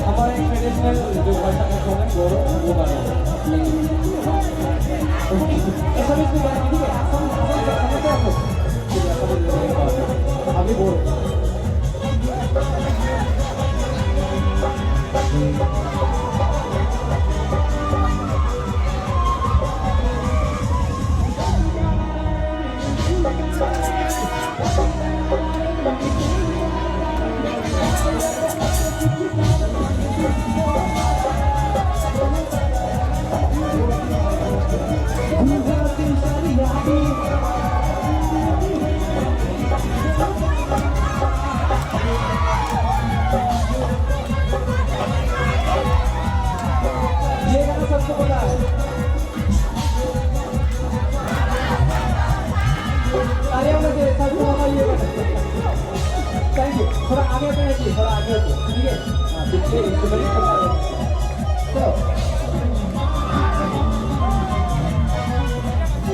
हमारे ट्रेडिशनल जो भाषा का सॉन्ग है वो गाना ऐसा भी इसमें गाना ठीक है समझते हैं आप अभी बोलो थैंक यू थोड़ा आगे बढ़िए थोड़ा आगे ठीक है हाँ पीछे चलो